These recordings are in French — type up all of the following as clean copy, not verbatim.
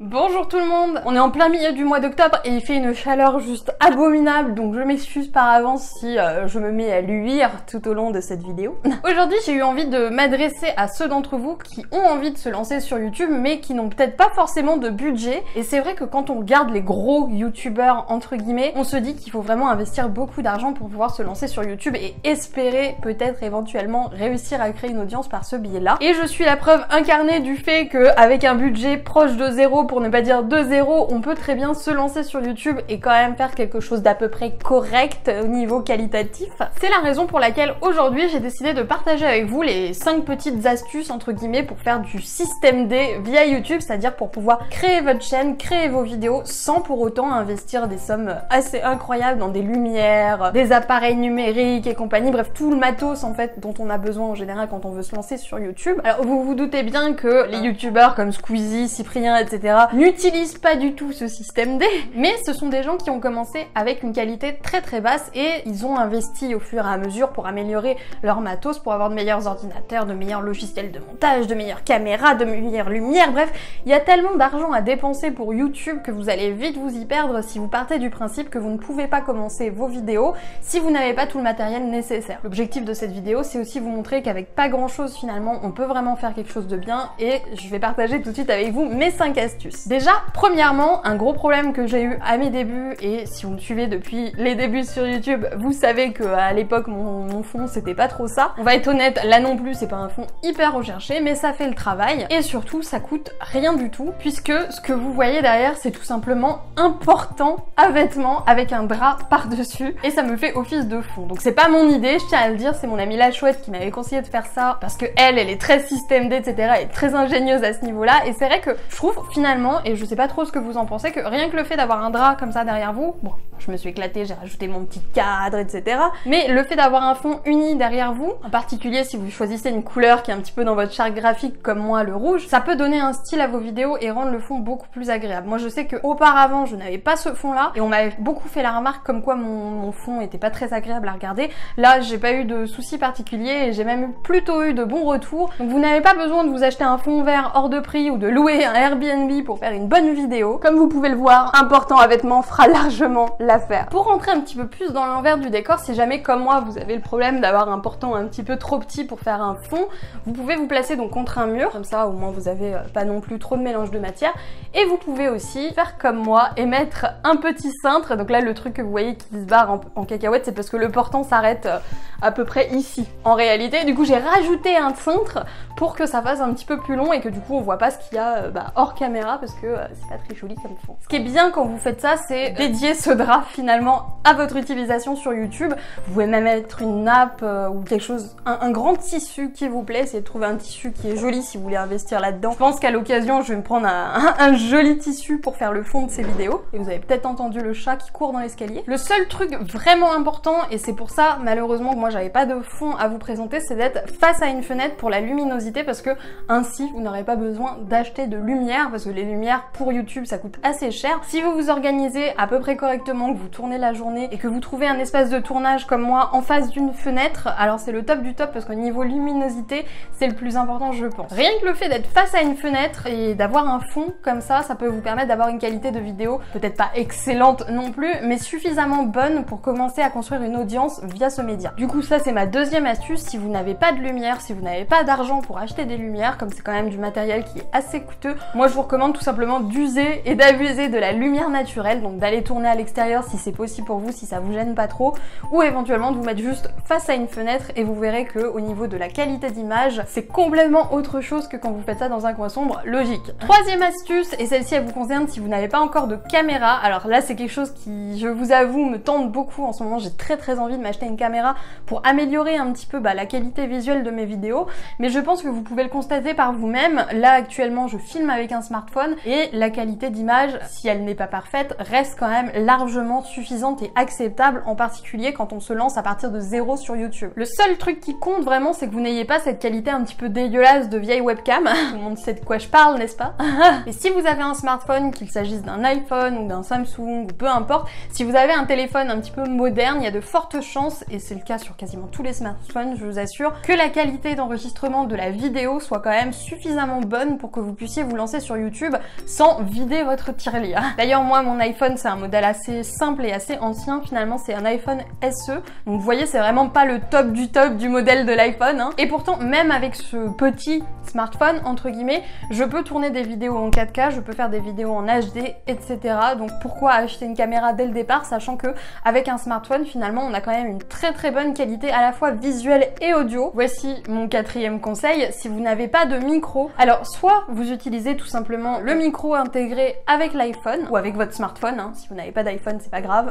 Bonjour tout le monde, on est en plein milieu du mois d'octobre et il fait une chaleur juste abominable, donc je m'excuse par avance si je me mets à luire tout au long de cette vidéo. Aujourd'hui j'ai eu envie de m'adresser à ceux d'entre vous qui ont envie de se lancer sur YouTube mais qui n'ont peut-être pas forcément de budget. Et c'est vrai que quand on regarde les gros youtubeurs entre guillemets, on se dit qu'il faut vraiment investir beaucoup d'argent pour pouvoir se lancer sur YouTube et espérer peut-être éventuellement réussir à créer une audience par ce biais-là. Et je suis la preuve incarnée du fait qu'avec un budget proche de zéro, pour ne pas dire de zéro, on peut très bien se lancer sur YouTube et quand même faire quelque chose d'à peu près correct au niveau qualitatif. C'est la raison pour laquelle aujourd'hui j'ai décidé de partager avec vous les 5 petites astuces entre guillemets pour faire du système D via YouTube, c'est-à-dire pour pouvoir créer votre chaîne, créer vos vidéos sans pour autant investir des sommes assez incroyables dans des lumières, des appareils numériques et compagnie, bref tout le matos en fait dont on a besoin en général quand on veut se lancer sur YouTube. Alors vous vous doutez bien que les youtubeurs comme Squeezie, Cyprien, etc. n'utilisent pas du tout ce système D, mais ce sont des gens qui ont commencé avec une qualité très basse et ils ont investi au fur et à mesure pour améliorer leur matos, pour avoir de meilleurs ordinateurs, de meilleurs logiciels de montage, de meilleures caméras, de meilleures lumières, bref, il y a tellement d'argent à dépenser pour YouTube que vous allez vite vous y perdre si vous partez du principe que vous ne pouvez pas commencer vos vidéos si vous n'avez pas tout le matériel nécessaire. L'objectif de cette vidéo, c'est aussi vous montrer qu'avec pas grand chose finalement, on peut vraiment faire quelque chose de bien et je vais partager tout de suite avec vous mes 5 astuces. Déjà, premièrement, un gros problème que j'ai eu à mes débuts, et si vous me suivez depuis les débuts sur YouTube, vous savez que à l'époque mon fond c'était pas trop ça. On va être honnête, là non plus c'est pas un fond hyper recherché, mais ça fait le travail et surtout ça coûte rien du tout puisque ce que vous voyez derrière c'est tout simplement un portant à vêtements avec un drap par-dessus et ça me fait office de fond. Donc c'est pas mon idée, je tiens à le dire, c'est mon amie La Chouette qui m'avait conseillé de faire ça parce que elle est très système D, etc. Elle est très ingénieuse à ce niveau-là et c'est vrai que je trouve finalement, et je sais pas trop ce que vous en pensez, que rien que le fait d'avoir un drap comme ça derrière vous, bon, je me suis éclatée, j'ai rajouté mon petit cadre, etc. Mais le fait d'avoir un fond uni derrière vous, en particulier si vous choisissez une couleur qui est un petit peu dans votre charte graphique comme moi, le rouge, ça peut donner un style à vos vidéos et rendre le fond beaucoup plus agréable. Moi je sais que auparavant je n'avais pas ce fond là et on m'avait beaucoup fait la remarque comme quoi mon fond était pas très agréable à regarder. Là j'ai pas eu de soucis particuliers et j'ai même plutôt eu de bons retours. Donc vous n'avez pas besoin de vous acheter un fond vert hors de prix ou de louer un Airbnb pour faire une bonne vidéo. Comme vous pouvez le voir, un portant à vêtements fera largement l'affaire. Pour rentrer un petit peu plus dans l'envers du décor, si jamais comme moi vous avez le problème d'avoir un portant un petit peu trop petit pour faire un fond, vous pouvez vous placer donc contre un mur, comme ça au moins vous avez pas non plus trop de mélange de matière, et vous pouvez aussi faire comme moi et mettre un petit cintre. Donc là le truc que vous voyez qui se barre en cacahuète, c'est parce que le portant s'arrête à peu près ici en réalité. Du coup j'ai rajouté un cintre pour que ça fasse un petit peu plus long et que du coup on voit pas ce qu'il y a hors caméra parce que c'est pas très joli comme fond. Ce qui est bien quand vous faites ça, c'est dédier ce drap finalement à votre utilisation sur YouTube. Vous pouvez même mettre une nappe ou quelque chose, un grand tissu qui vous plaît, essayez de trouver un tissu qui est joli si vous voulez investir là-dedans. Je pense qu'à l'occasion je vais me prendre un joli tissu pour faire le fond de ces vidéos. Et vous avez peut-être entendu le chat qui court dans l'escalier. Le seul truc vraiment important, et c'est pour ça malheureusement que moi j'avais pas de fond à vous présenter, c'est d'être face à une fenêtre pour la luminosité parce que ainsi vous n'aurez pas besoin d'acheter de lumière parce que les lumières pour YouTube ça coûte assez cher. Si vous vous organisez à peu près correctement, que vous tournez la journée et que vous trouvez un espace de tournage comme moi en face d'une fenêtre, alors c'est le top du top parce qu'au niveau luminosité c'est le plus important je pense. Rien que le fait d'être face à une fenêtre et d'avoir un fond comme ça peut vous permettre d'avoir une qualité de vidéo peut-être pas excellente non plus mais suffisamment bonne pour commencer à construire une audience via ce média. Du coup ça c'est ma deuxième astuce. Si vous n'avez pas de lumière, si vous n'avez pas d'argent pour acheter des lumières, comme c'est quand même du matériel qui est assez coûteux, moi je vous recommande tout simplement d'user et d'abuser de la lumière naturelle, donc d'aller tourner à l'extérieur si c'est possible pour vous, si ça vous gêne pas trop, ou éventuellement de vous mettre juste face à une fenêtre et vous verrez que au niveau de la qualité d'image, c'est complètement autre chose que quand vous faites ça dans un coin sombre, logique. Troisième astuce, et celle-ci elle vous concerne si vous n'avez pas encore de caméra, alors là c'est quelque chose qui, je vous avoue, me tente beaucoup en ce moment, j'ai très envie de m'acheter une caméra pour améliorer un petit peu la qualité visuelle de mes vidéos, mais je pense que vous pouvez le constater par vous-même. Là actuellement je filme avec un smartphone et la qualité d'image, si elle n'est pas parfaite, reste quand même largement suffisante et acceptable, en particulier quand on se lance à partir de zéro sur YouTube. Le seul truc qui compte vraiment, c'est que vous n'ayez pas cette qualité un petit peu dégueulasse de vieille webcam. Tout le monde sait de quoi je parle, n'est-ce pas? Et si vous avez un smartphone, qu'il s'agisse d'un iPhone ou d'un Samsung ou peu importe, si vous avez un téléphone un petit peu moderne, il y a de fortes chances, et c'est le cas sur quasiment tous les smartphones, je vous assure, que la qualité d'enregistrement de la vidéo soit quand même suffisamment bonne pour que vous puissiez vous lancer sur YouTube YouTube sans vider votre tirelire. D'ailleurs moi mon iPhone c'est un modèle assez simple et assez ancien, finalement c'est un iPhone SE, donc vous voyez c'est vraiment pas le top du modèle de l'iPhone, hein. Et pourtant même avec ce petit smartphone entre guillemets, je peux tourner des vidéos en 4K, je peux faire des vidéos en HD, etc. Donc pourquoi acheter une caméra dès le départ, sachant que avec un smartphone finalement on a quand même une très bonne qualité à la fois visuelle et audio. Voici mon quatrième conseil, si vous n'avez pas de micro, alors soit vous utilisez tout simplement le micro intégré avec l'iPhone ou avec votre smartphone, hein. Si vous n'avez pas d'iPhone c'est pas grave,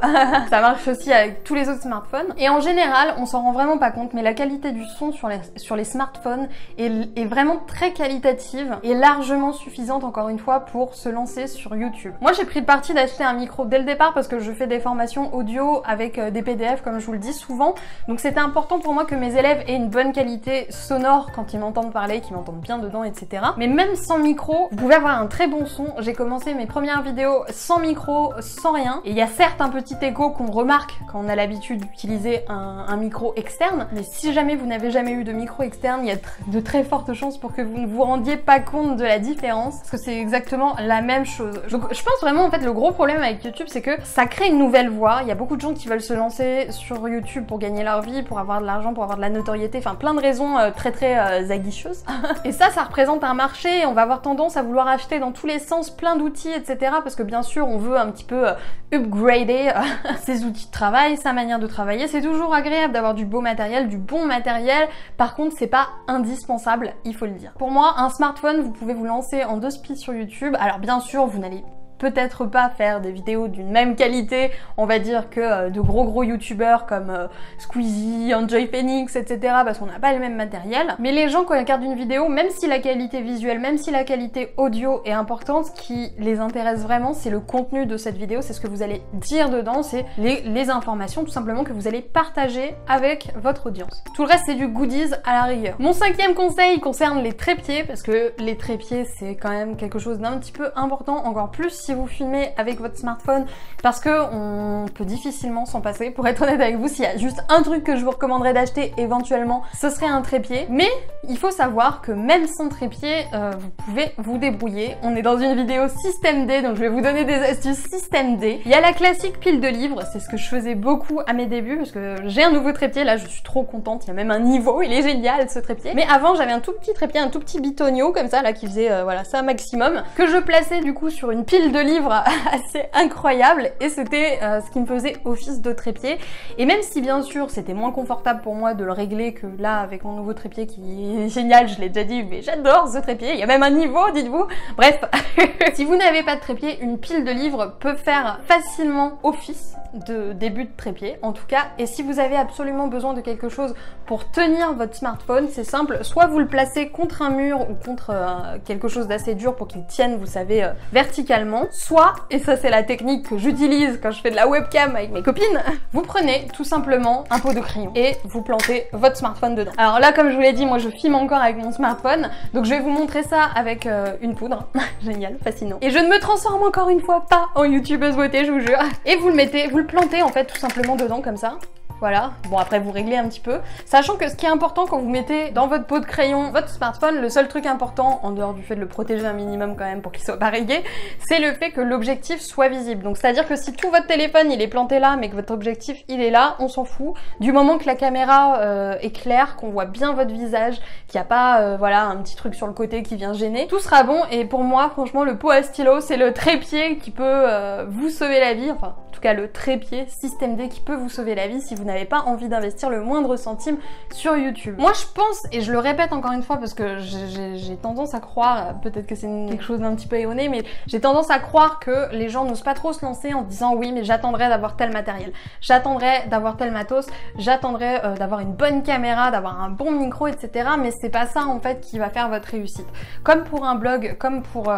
ça marche aussi avec tous les autres smartphones. Et en général on s'en rend vraiment pas compte, mais la qualité du son sur les smartphones est vraiment très qualitative et largement suffisante encore une fois pour se lancer sur YouTube. Moi j'ai pris le parti d'acheter un micro dès le départ parce que je fais des formations audio avec des PDF comme je vous le dis souvent, donc c'était important pour moi que mes élèves aient une bonne qualité sonore quand ils m'entendent parler, qu'ils m'entendent bien dedans, etc. Mais même sans micro, vous pouvez avoir un très bon son. J'ai commencé mes premières vidéos sans micro, sans rien, et il y a certes un petit écho qu'on remarque quand on a l'habitude d'utiliser un micro externe, mais si jamais vous n'avez jamais eu de micro externe, il y a de très fortes chances pour que vous ne vous rendiez pas compte de la différence, parce que c'est exactement la même chose. Je pense vraiment en fait le gros problème avec YouTube c'est que ça crée une nouvelle voie. Il y a beaucoup de gens qui veulent se lancer sur YouTube pour gagner leur vie, pour avoir de l'argent, pour avoir de la notoriété, enfin plein de raisons très aguicheuses. Et ça représente un marché, on va avoir tendance à vouloir acheter dans tous les sens plein d'outils, etc. Parce que bien sûr on veut un petit peu upgrader ses outils de travail, sa manière de travailler. C'est toujours agréable d'avoir du beau matériel, du bon matériel. Par contre c'est pas indispensable, il faut le dire. Pour moi un smartphone, vous pouvez vous lancer en 2 spies sur YouTube. Alors bien sûr vous n'allez peut-être pas faire des vidéos d'une même qualité, on va dire, que de gros youtubeurs comme Squeezie, Enjoy Phoenix, etc. parce qu'on n'a pas le même matériel. Mais les gens quand ils regardent une vidéo, même si la qualité visuelle, même si la qualité audio est importante, ce qui les intéresse vraiment, c'est le contenu de cette vidéo, c'est ce que vous allez dire dedans, c'est les informations tout simplement que vous allez partager avec votre audience. Tout le reste c'est du goodies à la rigueur. Mon 5e conseil concerne les trépieds, parce que les trépieds c'est quand même quelque chose d'un petit peu important, encore plus si vous filmez avec votre smartphone, parce que on peut difficilement s'en passer. Pour être honnête avec vous, s'il y a juste un truc que je vous recommanderais d'acheter éventuellement, ce serait un trépied. Mais il faut savoir que même sans trépied, vous pouvez vous débrouiller. On est dans une vidéo système D, donc je vais vous donner des astuces système D. Il y a la classique pile de livres, c'est ce que je faisais beaucoup à mes débuts, parce que j'ai un nouveau trépied, là je suis trop contente, il y a même un niveau, il est génial ce trépied. Mais avant j'avais un tout petit trépied, un tout petit bitonio comme ça, là qui faisait voilà ça maximum, que je plaçais du coup sur une pile de livres assez incroyable, et c'était ce qui me faisait office de trépied. Et même si bien sûr c'était moins confortable pour moi de le régler que là avec mon nouveau trépied qui est génial, je l'ai déjà dit, mais j'adore ce trépied, il y a même un niveau, dites-vous. Bref, si vous n'avez pas de trépied, une pile de livres peut faire facilement office de début de trépied en tout cas. Et si vous avez absolument besoin de quelque chose pour tenir votre smartphone, c'est simple, soit vous le placez contre un mur ou contre quelque chose d'assez dur pour qu'il tienne, vous savez, verticalement, soit, et ça c'est la technique que j'utilise quand je fais de la webcam avec mes copines, vous prenez tout simplement un pot de crayon et vous plantez votre smartphone dedans. Alors là comme je vous l'ai dit, moi je filme encore avec mon smartphone, donc je vais vous montrer ça avec une poudre. Génial, fascinant. Et je ne me transforme encore une fois pas en youtubeuse beauté, je vous jure. Et vous le mettez, vous le plantez en fait tout simplement dedans comme ça. Voilà, bon après vous réglez un petit peu, sachant que ce qui est important quand vous mettez dans votre pot de crayon votre smartphone, le seul truc important, en dehors du fait de le protéger un minimum quand même pour qu'il soit pas rayé, c'est le fait que l'objectif soit visible. Donc c'est à dire que si tout votre téléphone il est planté là mais que votre objectif il est là, on s'en fout. Du moment que la caméra est claire, qu'on voit bien votre visage, qu'il n'y a pas voilà un petit truc sur le côté qui vient gêner, tout sera bon. Et pour moi franchement le pot à stylo c'est le trépied qui peut vous sauver la vie, enfin en tout cas le trépied système D qui peut vous sauver la vie si vous n'avez pas envie d'investir le moindre centime sur YouTube. Moi je pense, et je le répète encore une fois parce que j'ai tendance à croire, peut-être que c'est quelque chose d'un petit peu erroné, mais j'ai tendance à croire que les gens n'osent pas trop se lancer en disant oui mais j'attendrai d'avoir tel matériel, j'attendrai d'avoir tel matos, j'attendrai d'avoir une bonne caméra, d'avoir un bon micro, etc. Mais c'est pas ça en fait qui va faire votre réussite. Comme pour un blog, comme pour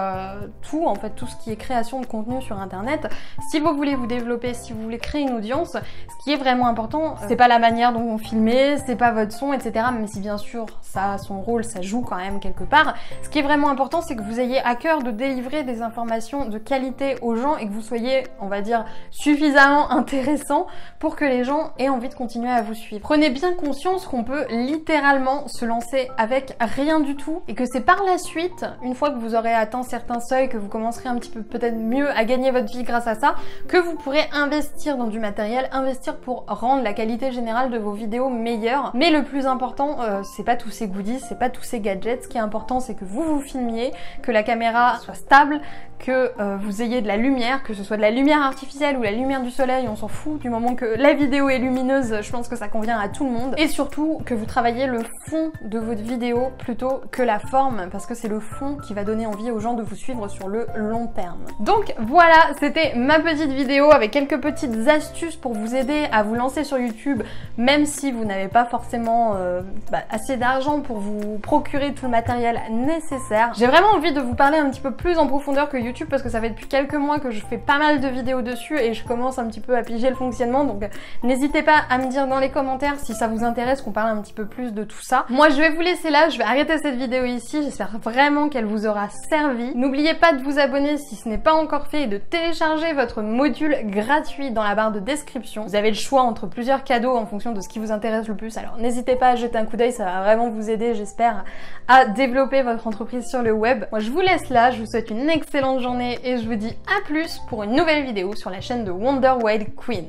tout en fait, tout ce qui est création de contenu sur internet, si vous voulez vous développer, si vous voulez créer une audience, ce qui est vraiment important important, c'est pas la manière dont vous filmez, c'est pas votre son, etc. Même si bien sûr ça a son rôle, ça joue quand même quelque part. Ce qui est vraiment important, c'est que vous ayez à cœur de délivrer des informations de qualité aux gens et que vous soyez, on va dire, suffisamment intéressant pour que les gens aient envie de continuer à vous suivre. Prenez bien conscience qu'on peut littéralement se lancer avec rien du tout et que c'est par la suite, une fois que vous aurez atteint certains seuils, que vous commencerez un petit peu peut-être mieux à gagner votre vie grâce à ça, que vous pourrez investir dans du matériel, investir pour rendre la qualité générale de vos vidéos meilleure. Mais le plus important, c'est pas tous ces goodies, c'est pas tous ces gadgets. Ce qui est important, c'est que vous vous filmiez, que la caméra soit stable, que vous ayez de la lumière, que ce soit de la lumière artificielle ou la lumière du soleil, on s'en fout. Du moment que la vidéo est lumineuse, je pense que ça convient à tout le monde. Et surtout, que vous travaillez le fond de votre vidéo plutôt que la forme, parce que c'est le fond qui va donner envie aux gens de vous suivre sur le long terme. Donc voilà, c'était ma petite vidéo avec quelques petites astuces pour vous aider à vous lancer sur YouTube, même si vous n'avez pas forcément assez d'argent pour vous procurer tout le matériel nécessaire. J'ai vraiment envie de vous parler un petit peu plus en profondeur que YouTube parce que ça fait depuis quelques mois que je fais pas mal de vidéos dessus et je commence un petit peu à piger le fonctionnement, donc n'hésitez pas à me dire dans les commentaires si ça vous intéresse qu'on parle un petit peu plus de tout ça. Moi je vais vous laisser là, je vais arrêter cette vidéo ici, j'espère vraiment qu'elle vous aura servi. N'oubliez pas de vous abonner si ce n'est pas encore fait et de télécharger votre module gratuit dans la barre de description. Vous avez le choix entre plusieurs cadeaux en fonction de ce qui vous intéresse le plus, alors n'hésitez pas à jeter un coup d'œil, ça va vraiment vous aider, j'espère, à développer votre entreprise sur le web. Moi je vous laisse là, je vous souhaite une excellente journée et je vous dis à plus pour une nouvelle vidéo sur la chaîne de Wonder Wild Queen.